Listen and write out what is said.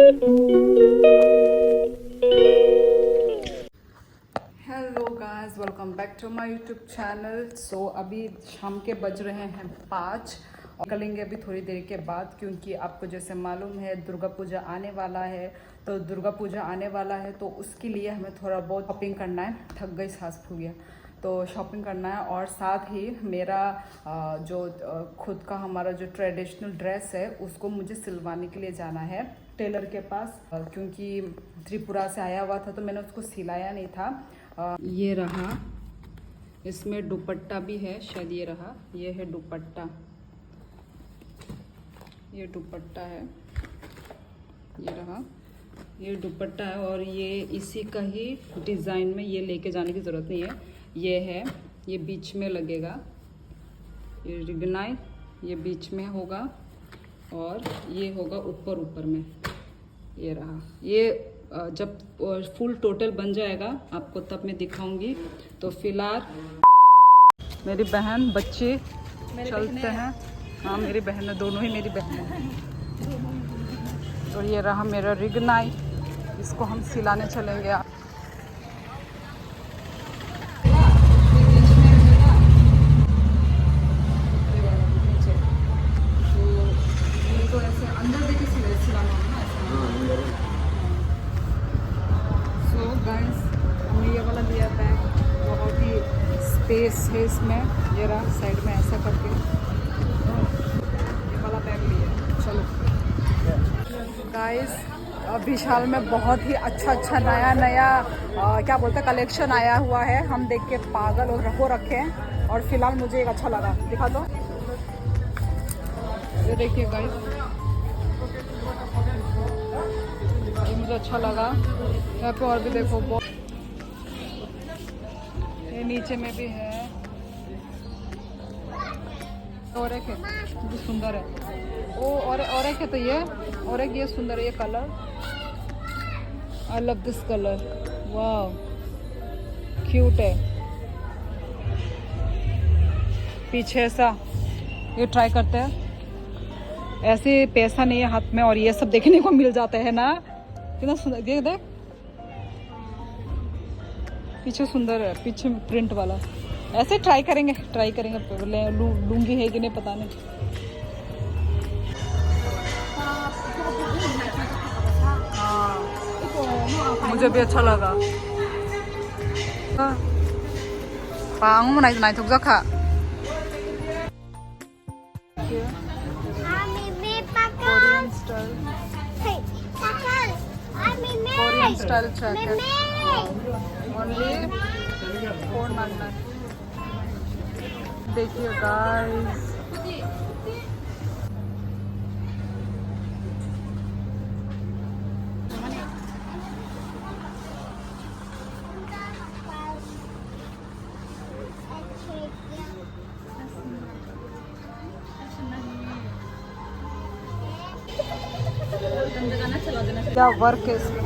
Hello guys, welcome back to my YouTube channel. So अभी शाम के बज रहे हैं 5 और निकलेंगे अभी थोड़ी देर के बाद, क्योंकि आपको जैसे मालूम है दुर्गा पूजा आने वाला है। तो दुर्गा पूजा आने वाला है तो उसके लिए हमें थोड़ा बहुत शॉपिंग करना है। थक गई, सांस फूल गया, तो शॉपिंग करना है। और साथ ही मेरा जो खुद का हमारा जो ट्रेडिशनल ड्रेस है उसको मुझे सिलवाने के लिए जाना है टेलर के पास, क्योंकि त्रिपुरा से आया हुआ था तो मैंने उसको सिलाया नहीं था। ये रहा, इसमें दुपट्टा भी है, शायद ये रहा, ये है दुपट्टा, ये दुपट्टा है, ये रहा, ये दुपट्टा है। और ये इसी का ही डिज़ाइन में, ये लेके जाने की ज़रूरत नहीं है, ये है, ये बीच में लगेगा, ये रिगनाई ये बीच में होगा और ये होगा ऊपर ऊपर में। ये रहा, ये जब फुल टोटल बन जाएगा आपको तब मैं दिखाऊंगी। तो फिलहाल मेरी बहन बच्चे चलते हैं। हाँ, मेरी बहन है, दोनों ही मेरी बहन हैं। और ये रहा मेरा रिगनाई, इसको हम सिलाने चलेंगे। हमने ये वाला लिया बैग, बहुत ही स्पेस है इसमें। ये रहा साइड में ऐसा करके ये वाला बैग लिया। चलो गाइस, विशाल में बहुत ही अच्छा नया क्या बोलते हैं कलेक्शन आया हुआ है। हम देख के पागल हो रखे हैं। और फिलहाल मुझे एक अच्छा लगा, दिखा दो। ये देखिए गाइस, ये मुझे अच्छा लगा। यहाँ पे और भी देखो, ये नीचे में भी है। और एक है जो सुंदर है, ओ और एक है, तो ये और एक ये सुंदर है, ये colour, I love this colour, वाह क्यूट है। पीछे ऐसा, ये ट्राई करते हैं। ऐसे पैसा नहीं है हाथ में और ये सब देखने को मिल जाता है ना, कितना सुंदर। देख पीछे सुंदर है, पीछे प्रिंट वाला। ऐसे ट्राई करेंगे लूंगी है कि नहीं पता नहीं। हाँ, मुझे भी अच्छा लगा। पांग नहीं नहीं थक जा कोरियन स्टाइल जैकेट ओनली 499। देखिए गाइस, क्या वर्क है इसमें।